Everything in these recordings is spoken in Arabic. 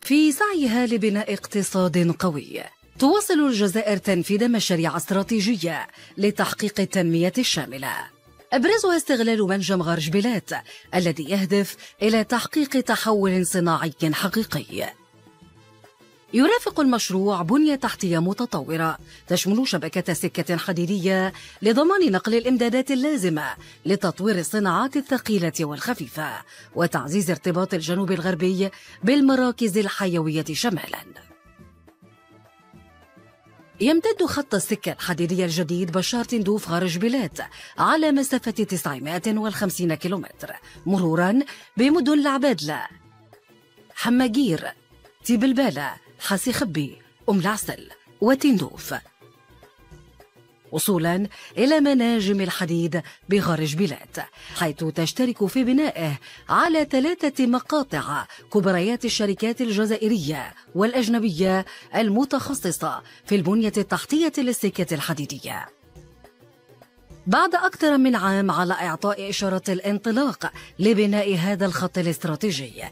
في سعيها لبناء اقتصاد قوي، تواصل الجزائر تنفيذ مشاريع استراتيجية لتحقيق التنمية الشاملة، أبرزها استغلال منجم غرجبيلات الذي يهدف إلى تحقيق تحول صناعي حقيقي. يرافق المشروع بنية تحتية متطورة تشمل شبكة سكة حديدية لضمان نقل الإمدادات اللازمة لتطوير الصناعات الثقيلة والخفيفة وتعزيز ارتباط الجنوب الغربي بالمراكز الحيوية شمالا. يمتد خط السكة الحديدية الجديد بشار تندوف غرجبيلات على مسافة 950 كيلومتر، مرورا بمدن العبادلة، حماجير، تيبلبالة، حاسي خبي، أم العسل وتندوف، وصولا إلى مناجم الحديد بغرجبيلات، حيث تشترك في بنائه على 3 مقاطع كبريات الشركات الجزائرية والأجنبية المتخصصة في البنية التحتية للسكة الحديدية. بعد أكثر من عام على إعطاء إشارة الانطلاق لبناء هذا الخط الاستراتيجي،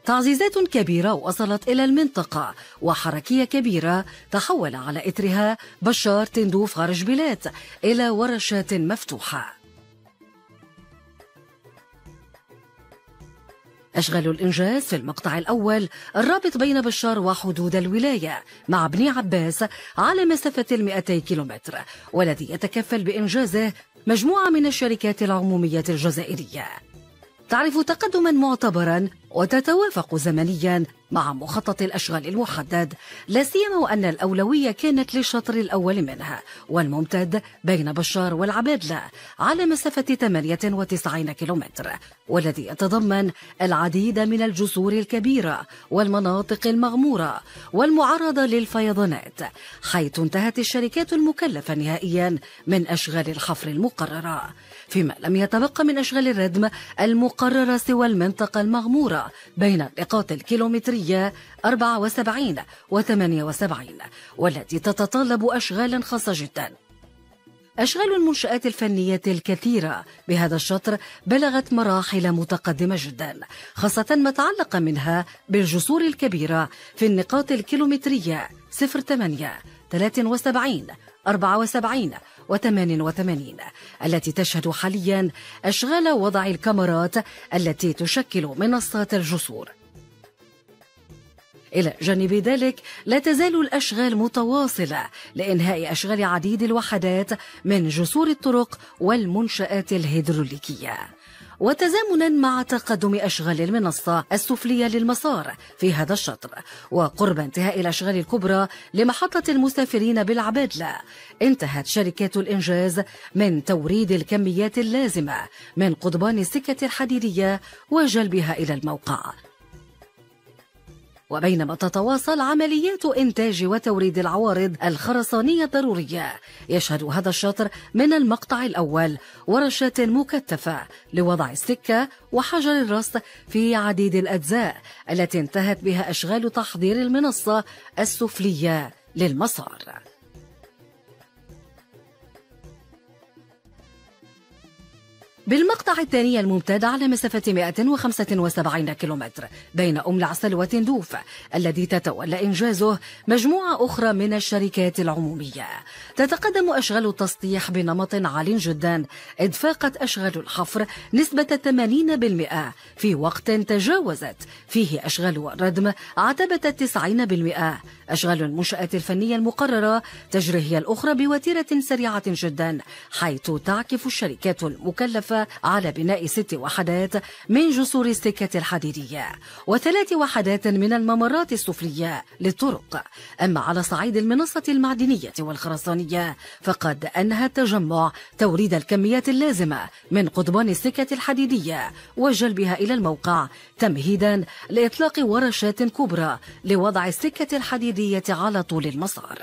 تعزيزات كبيرة وصلت إلى المنطقة وحركية كبيرة تحول على إثرها بشار تندوف غرجبيلات إلى ورشات مفتوحة. أشغال الإنجاز في المقطع الأول الرابط بين بشار وحدود الولاية مع بني عباس على مسافة 200 كيلومتر، والذي يتكفل بإنجازه مجموعة من الشركات العمومية الجزائرية، تعرف تقدما معتبرا وتتوافق زمنيا مع مخطط الأشغال المحدد، لا سيما وأن الأولوية كانت للشطر الأول منها والممتد بين بشار والعبادلة على مسافة 98 كيلومتر، والذي يتضمن العديد من الجسور الكبيرة والمناطق المغمورة والمعرضة للفيضانات، حيث انتهت الشركات المكلفة نهائيا من أشغال الحفر المقررة، فيما لم يتبقى من أشغال الردم المقررة سوى المنطقة المغمورة بين النقاط الكيلومترية 74 و 78، والتي تتطلب أشغالا خاصة جدا. أشغال المنشآت الفنية الكثيرة بهذا الشطر بلغت مراحل متقدمة جدا، خاصة ما تعلق منها بالجسور الكبيرة في النقاط الكيلومترية 08 73 74 و 88، التي تشهد حاليا أشغال وضع الكاميرات التي تشكل منصات الجسور. إلى جانب ذلك لا تزال الأشغال متواصلة لإنهاء أشغال عديد الوحدات من جسور الطرق والمنشآت الهيدروليكية، وتزامنا مع تقدم أشغال المنصة السفلية للمسار في هذا الشطر، وقرب انتهاء الأشغال الكبرى لمحطة المسافرين بالعبادلة، انتهت شركات الإنجاز من توريد الكميات اللازمة من قضبان السكة الحديدية وجلبها إلى الموقع. وبينما تتواصل عمليات إنتاج وتوريد العوارض الخرسانية الضرورية، يشهد هذا الشطر من المقطع الأول ورشات مكثفة لوضع السكة وحجر الرص في عديد الأجزاء التي انتهت بها أشغال تحضير المنصة السفلية للمسار. بالمقطع الثاني الممتد على مسافة 175 كيلومتر بين أم العسل وتندوف، الذي تتولى إنجازه مجموعة أخرى من الشركات العمومية، تتقدم أشغال التسطيح بنمط عال جدا، إذ فاقت أشغال الحفر نسبة 80% في وقت تجاوزت فيه أشغال الردم عتبة 90%. أشغال المنشآت الفنية المقررة تجري هي الأخرى بوتيرة سريعة جدا، حيث تعكف الشركات المكلفة على بناء 6 وحدات من جسور السكة الحديدية و3 وحدات من الممرات السفلية للطرق. أما على صعيد المنصة المعدنية والخرسانية فقد أنهى التجمع توريد الكميات اللازمة من قضبان السكة الحديدية وجلبها إلى الموقع، تمهيدا لإطلاق ورشات كبرى لوضع السكة الحديدية على طول المسار.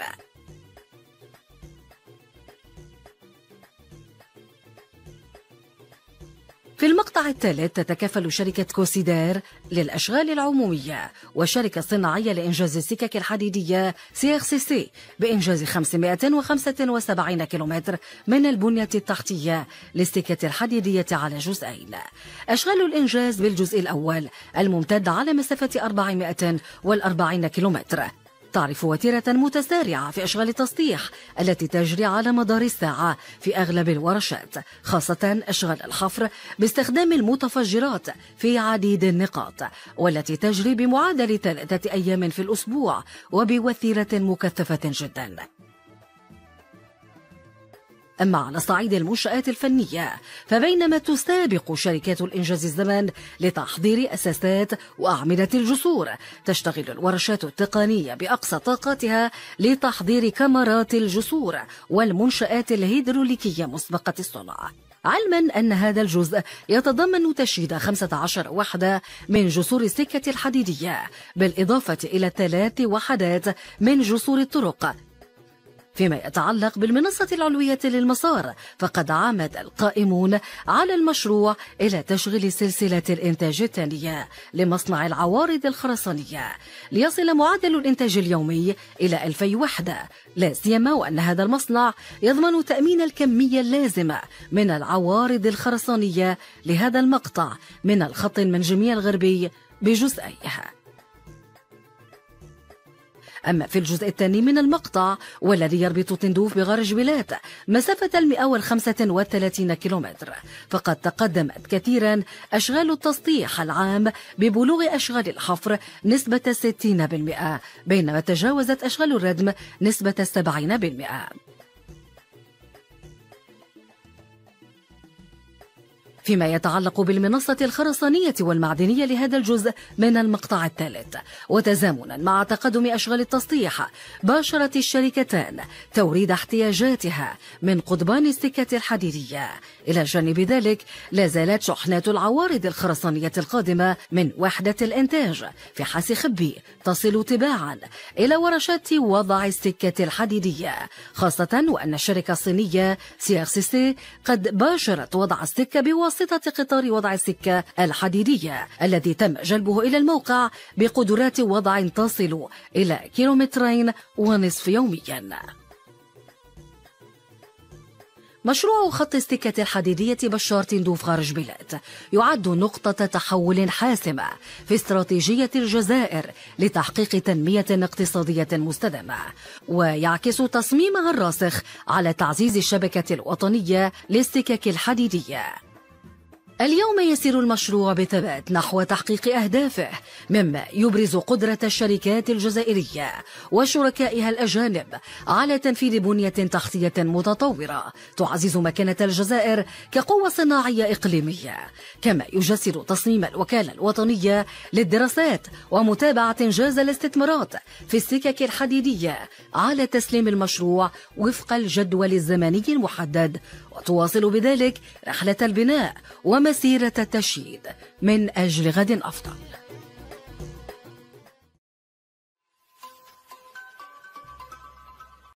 في المقطع الثالث تتكفل شركة كوسيدير للأشغال العمومية والشركة الصناعية لإنجاز السكك الحديدية CRCC بإنجاز 575 كيلومتر من البنية التحتية للسكة الحديدية على جزئين. أشغال الإنجاز بالجزء الأول الممتد على مسافة 440 كيلومتر تعرف وتيرة متسارعة في أشغال التسطيح التي تجري على مدار الساعة في أغلب الورشات، خاصة أشغال الحفر باستخدام المتفجرات في عديد النقاط، والتي تجري بمعدل 3 أيام في الأسبوع وبوتيرة مكثفة جدا. أما على صعيد المنشآت الفنية فبينما تسابق شركات الإنجاز الزمن لتحضير أساسات وأعمدة الجسور، تشتغل الورشات التقنية بأقصى طاقاتها لتحضير كمرات الجسور والمنشآت الهيدروليكية مسبقة الصنع، علما أن هذا الجزء يتضمن تشييد 15 وحدة من جسور السكة الحديدية بالإضافة إلى 3 وحدات من جسور الطرق. فيما يتعلق بالمنصة العلوية للمسار فقد عمد القائمون على المشروع إلى تشغيل سلسلة الإنتاج الثانية لمصنع العوارض الخرسانية ليصل معدل الإنتاج اليومي إلى 2000 وحدة، لا سيما وأن هذا المصنع يضمن تأمين الكمية اللازمة من العوارض الخرسانية لهذا المقطع من الخط المنجمي الغربي بجزئيها. أما في الجزء الثاني من المقطع والذي يربط تندوف بغرج بلات مسافة 135 كيلومتر فقد تقدمت كثيرا أشغال التسطيح العام ببلوغ أشغال الحفر نسبة 60%، بينما تجاوزت أشغال الردم نسبة 70%. فيما يتعلق بالمنصة الخرسانية والمعدنية لهذا الجزء من المقطع الثالث، وتزامنا مع تقدم أشغال التسطيح باشرت الشركتان توريد احتياجاتها من قضبان السكة الحديدية. إلى جانب ذلك لا زالت شحنات العوارض الخرسانية القادمة من وحدة الإنتاج في حاس خبي تصل تباعا إلى ورشات وضع السكة الحديدية، خاصة وأن الشركة الصينية CRCC قد باشرت وضع السكة بواسطة قطار وضع السكة الحديدية الذي تم جلبه إلى الموقع بقدرات وضع تصل إلى 2.5 كيلومتر يوميا. مشروع خط السكة الحديدية بشار تندوف خارج بلاد يعد نقطة تحول حاسمة في استراتيجية الجزائر لتحقيق تنمية اقتصادية مستدامة، ويعكس تصميمها الراسخ على تعزيز الشبكة الوطنية للسكك الحديدية. اليوم يسير المشروع بثبات نحو تحقيق أهدافه، مما يبرز قدرة الشركات الجزائرية وشركائها الأجانب على تنفيذ بنية تحتية متطورة تعزز مكانة الجزائر كقوة صناعية إقليمية، كما يجسد تصميم الوكالة الوطنية للدراسات ومتابعة إنجاز الاستثمارات في السكك الحديدية على تسليم المشروع وفق الجدول الزمني المحدد، وتواصل بذلك رحلة البناء ومسيرة التشييد من أجل غد أفضل.